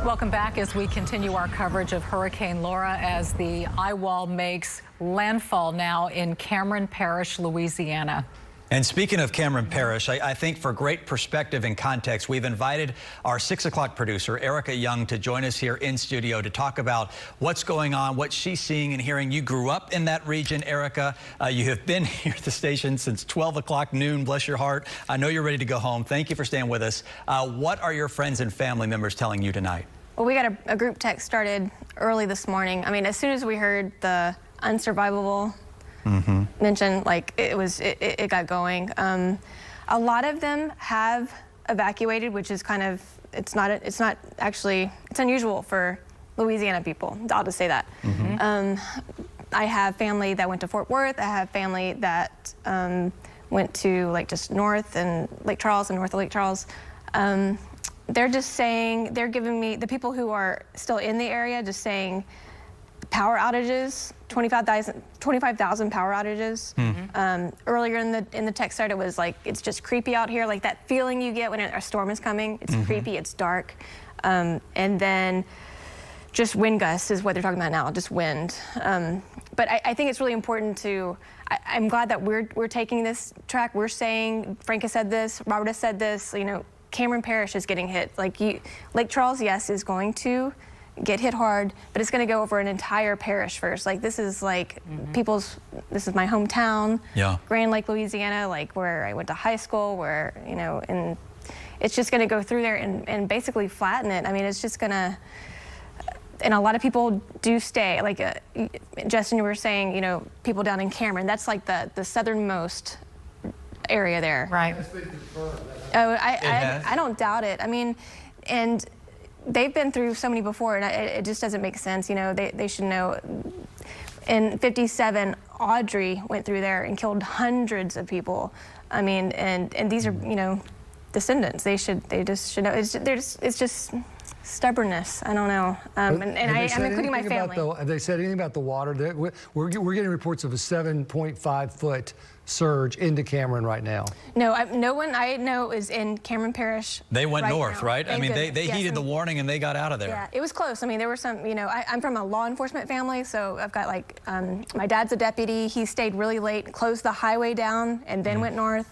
Welcome back as we continue our coverage of Hurricane Laura as the eye wall makes landfall now in Cameron Parish, Louisiana. And speaking of Cameron Parish, I think for great perspective and context, we've invited our 6 o'clock producer, Erica Young, to join us here in studio to talk about what's going on, what she's seeing and hearing. You grew up in that region, Erica. You have been here at the station since 12 o'clock noon. Bless your heart. I know you're ready to go home. Thank you for staying with us. What are your friends and family members telling you tonight? Well, we got a group text started early this morning. I mean, as soon as we heard the unsurvivable mention, like it got going. A lot of them have evacuated, which is kind of, it's unusual for Louisiana people. I'll just say that. I have family that went to Fort Worth. I have family that went to like just north and Lake Charles and north of Lake Charles. They're just saying, they're giving me, the people who are still in the area, just saying power outages, 25,000 power outages. Earlier in the text thread, it was like, it's just creepy out here, like that feeling you get when a storm is coming. It's creepy, it's dark. And then just wind gusts is what they're talking about now, just wind. But I think it's really important to, I'm glad that we're taking this track. We're saying, Frank has said this, Robert has said this, you know, Cameron Parish is getting hit. Like Lake Charles, yes, is going to get hit hard, but it's going to go over an entire parish first. Like this is like this is my hometown, Grand Lake, Louisiana, like where I went to high school, where, you know, and it's just going to go through there and basically flatten it. I mean, it's just going to, and a lot of people do stay. Like Justin, you were saying, you know, people down in Cameron, that's like the southernmost area there. Right. Oh, I don't doubt it. I mean, and they've been through so many before, and it just doesn't make sense. You know, they should know. In '57, Audrey went through there and killed hundreds of people. I mean, and these are, you know, descendants. They just should know. It's just stubbornness. I don't know. And I'm including my family. Have they said anything about the water? We're getting reports of a 7.5-foot surge into Cameron right now. No, no one I know is in Cameron Parish. They went north, now. right? I mean, they heeded the warning and they got out of there. Yeah, it was close. I mean, there were some, you know, I'm from a law enforcement family, so I've got like, my dad's a deputy. He stayed really late, closed the highway down, and then went north.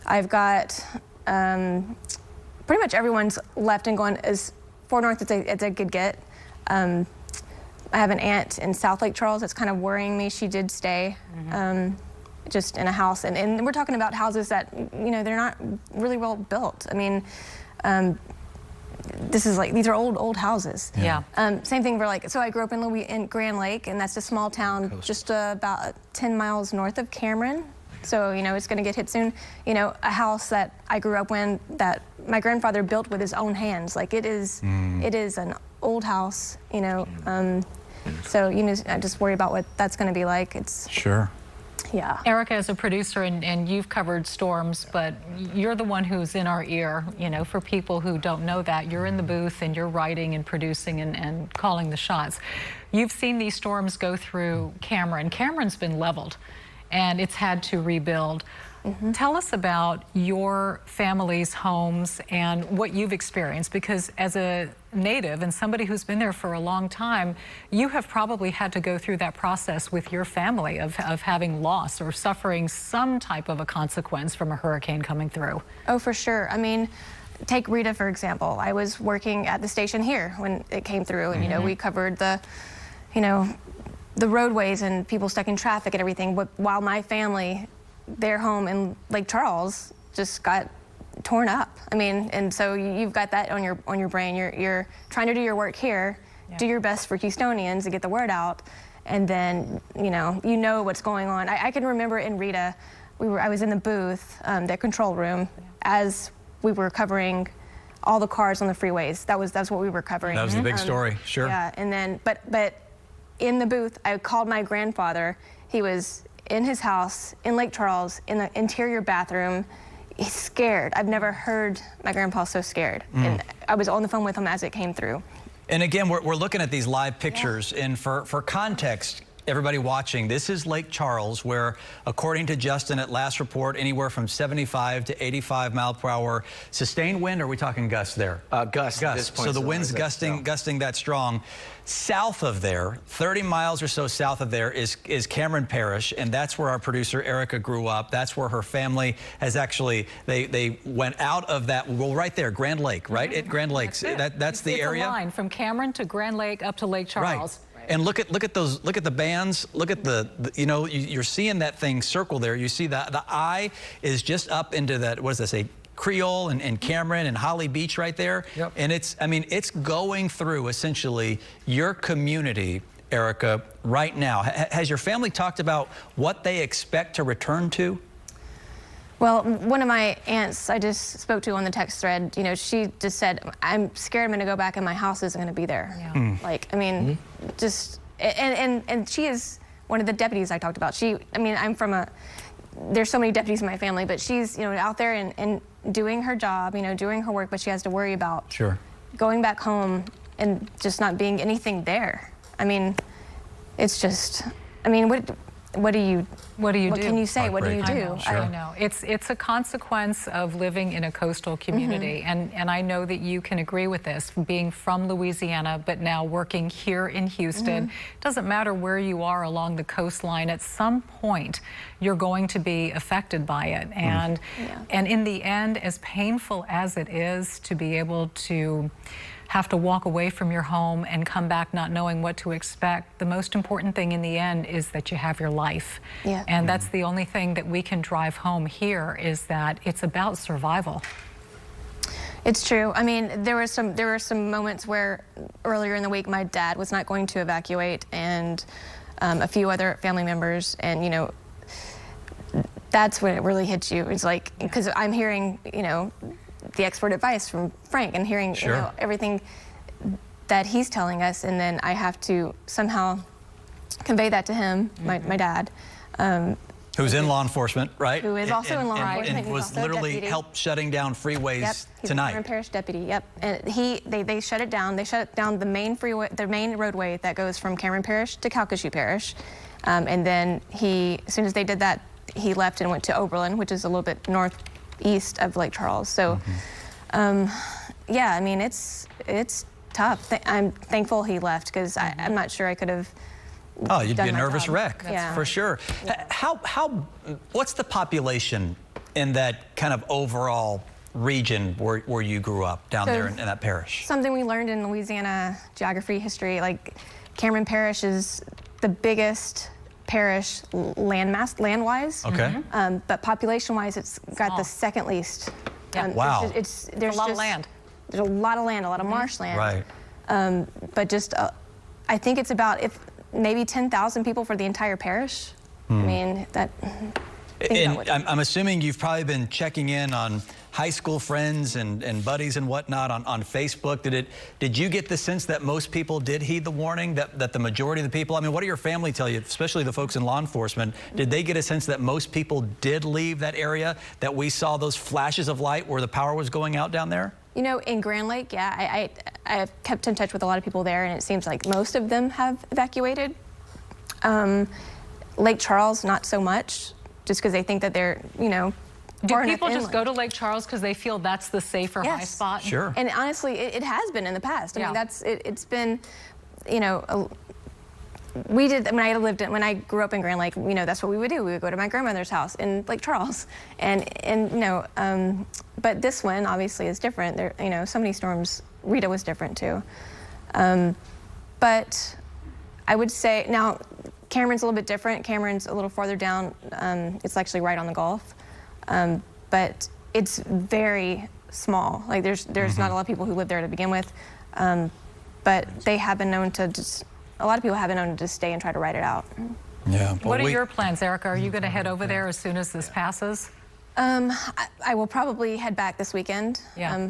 I've got, pretty much everyone's left and gone as far north it's a good get. I have an aunt in South Lake Charles that's kind of worrying me. She did stay just in a house. And we're talking about houses that, you know, they're not really well built. I mean, this is like, these are old houses. Yeah. Same thing for like, so I grew up in Grand Lake, and that's a small town just about 10 miles north of Cameron. So, you know, it's going to get hit soon. You know, a house that I grew up in that my grandfather built with his own hands. Like it is an old house, you know. So, you know, I just worry about what that's going to be like. It's yeah. Erica, as a producer, and you've covered storms, but you're the one who's in our ear, you know, for people who don't know that. You're in the booth and you're writing and producing and calling the shots. You've seen these storms go through Cameron. Cameron's been leveled and it's had to rebuild. Tell us about your family's homes and what you've experienced, because as a native and somebody who's been there for a long time, you have probably had to go through that process with your family of having loss or suffering some type of a consequence from a hurricane coming through. Oh, for sure. I mean, take Rita, for example. I was working at the station here when it came through, and, you know, we covered the, you know, the roadways and people stuck in traffic and everything, but while my family, their home in Lake Charles just got torn up. I mean, and so you've got that on your brain. You're trying to do your work here, do your best for Houstonians to get the word out, and then you know what's going on. I can remember in Rita, I was in the booth, the control room, as we were covering all the cars on the freeways. That's what we were covering. That was the big story, sure. Yeah, and then but in the booth, I called my grandfather. He was in his house in Lake Charles, in the interior bathroom. He's scared. I've never heard my grandpa so scared. And I was on the phone with him as it came through. And again, we're looking at these live pictures, and for context, everybody watching, this is Lake Charles, where, according to Justin, at last report, anywhere from 75 to 85 mile per hour sustained wind. Or are we talking gusts there? Gusts. At this point, so the wind's gusting that strong. South of there, 30 miles or so south of there, is Cameron Parish, and that's where our producer Erica grew up. That's where her family has actually, they went out of that, well, right there, Grand Lake, right? At Grand Lakes. That's the area. It's a line from Cameron to Grand Lake up to Lake Charles. Right. And look at the bands. Look at the you know, you're seeing that thing circle there. You see the eye is just up into that, what does that say? Creole and Cameron and Holly Beach right there. Yep. And it's going through essentially your community, Erica, right now. Has your family talked about what they expect to return to? Well, one of my aunts I just spoke to on the text thread, you know, she just said, I'm scared I'm going to go back and my house isn't going to be there. Yeah. Like, I mean, just, and she is one of the deputies I talked about. I'm from there's so many deputies in my family, but she's, you know, out there and doing her job, you know, doing her work, but she has to worry about going back home and just not being anything there. I mean, it's just, I mean, what do you do? What can you say? What do you do? I know. It's a consequence of living in a coastal community, and I know that you can agree with this, being from Louisiana, but now working here in Houston. It doesn't matter where you are along the coastline, at some point you're going to be affected by it. And in the end, as painful as it is to be able to have to walk away from your home and come back not knowing what to expect, the most important thing in the end is that you have your life. Yeah. And that's the only thing that we can drive home here, is that it's about survival. It's true. I mean, there were some moments where earlier in the week my dad was not going to evacuate, and a few other family members, and you know, that's when it really hits you. It's like, because I'm hearing, you know, the expert advice from Frank and hearing you know, everything that he's telling us, and then I have to somehow convey that to him, my dad. Who's in law enforcement, right? Who is also in law enforcement. And was literally helped shutting down freeways He's tonight. a Cameron Parish deputy, And they shut it down. They shut down the main freeway, the main roadway that goes from Cameron Parish to Calcasieu Parish. And then as soon as they did that, he left and went to Oberlin, which is a little bit northeast of Lake Charles. So, yeah, I mean, it's tough. I'm thankful he left, because I'm not sure I could have. Oh, you'd be a nervous wreck, yeah, for sure. Yeah. What's the population in that kind of overall region where you grew up down there in that parish? Something we learned in Louisiana geography history, like Cameron Parish is the biggest parish land-wise. Okay. But population-wise, it's got the second least. Yeah. Wow. There's a lot of land. There's a lot of land, a lot of marshland. Right. But just, I think it's about maybe 10,000 people for the entire parish. I mean, that. And I'm assuming you've probably been checking in on high school friends and buddies and whatnot on Facebook. Did you get the sense that most people did heed the warning, that the majority of the people, I mean, what did your family tell you, especially the folks in law enforcement? Did they get a sense that most people did leave that area, that we saw those flashes of light where the power was going out down there? You know, in Grand Lake, yeah, I've kept in touch with a lot of people there, and it seems like most of them have evacuated. Lake Charles, not so much, just because they think that they're, you know, do people just go to Lake Charles because they feel that's the safer high spot? Sure. And honestly, it has been in the past. I mean, it's been, you know, we did when I grew up in Grand Lake. You know, that's what we would do. We would go to my grandmother's house in Lake Charles, and you know, but this one obviously is different. There, you know, so many storms. Rita was different too, but I would say now Cameron's a little bit different. Cameron's a little farther down. It's actually right on the Gulf. But it's very small. Like there's not a lot of people who live there to begin with. But they have been known to a lot of people have been known to just stay and try to ride it out. Yeah. What are your plans, Erica? Are you going to head over there as soon as this passes? I will probably head back this weekend. Yeah.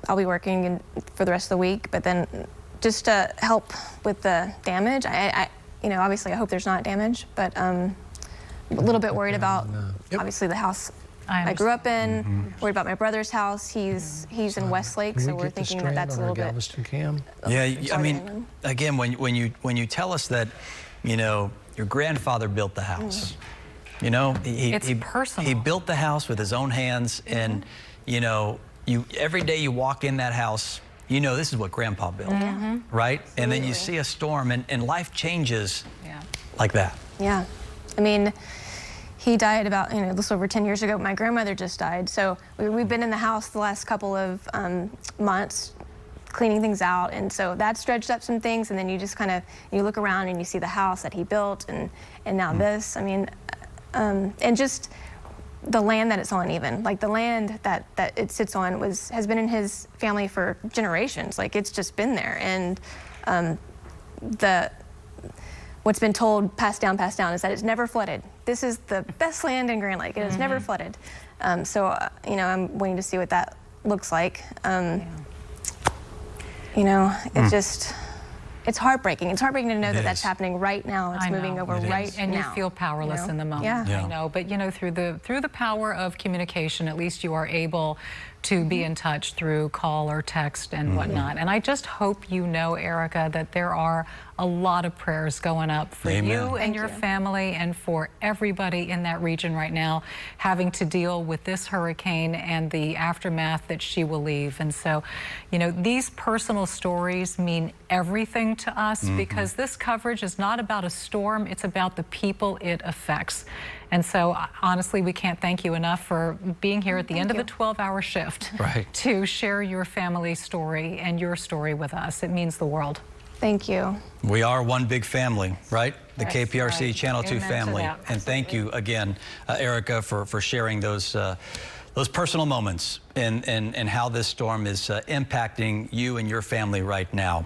I'll be working for the rest of the week, but then just to help with the damage. You know, obviously I hope there's not damage, but a little bit worried about obviously the house I grew up in. Worried about my brother's house. He's in Westlake, so we're thinking that that's a little bit. Yeah, I mean, again, when you tell us that you know, your grandfather built the house. You know, It's personal. He built the house with his own hands, and you know, every day you walk in that house, you know this is what Grandpa built, right? And then you see a storm, and life changes like that. Yeah, I mean, he died about, you know, a little over 10 years ago. My grandmother just died, so we've been in the house the last couple of months, cleaning things out, and so that stretched up some things. And then you just kind of, you look around and you see the house that he built, and now this. I mean, and just the land that it's on, even like the land that it sits on has been in his family for generations. Like, it's just been there, and what's been told, passed down, is that it's never flooded. This is the best land in Grand Lake. It has never flooded. So you know, I'm waiting to see what that looks like. You know, it's just, it's heartbreaking. It's heartbreaking to know that that's happening right now. It's moving over right now. And you feel powerless in the moment. Yeah. I know, but you know, through the power of communication, at least you are able to be in touch through call or text and whatnot. And I just hope you know, Erica, that there are a lot of prayers going up for you and your family, and for everybody in that region right now having to deal with this hurricane and the aftermath that she will leave. And so, you know, these personal stories mean everything to us, because this coverage is not about a storm, it's about the people it affects. And so, honestly, we can't thank you enough for being here at the end of a 12-hour shift to share your family story and your story with us. It means the world. Thank you. We are one big family, right? The KPRC Channel 2 family. And thank you again, Erica, for sharing those personal moments and how this storm is impacting you and your family right now.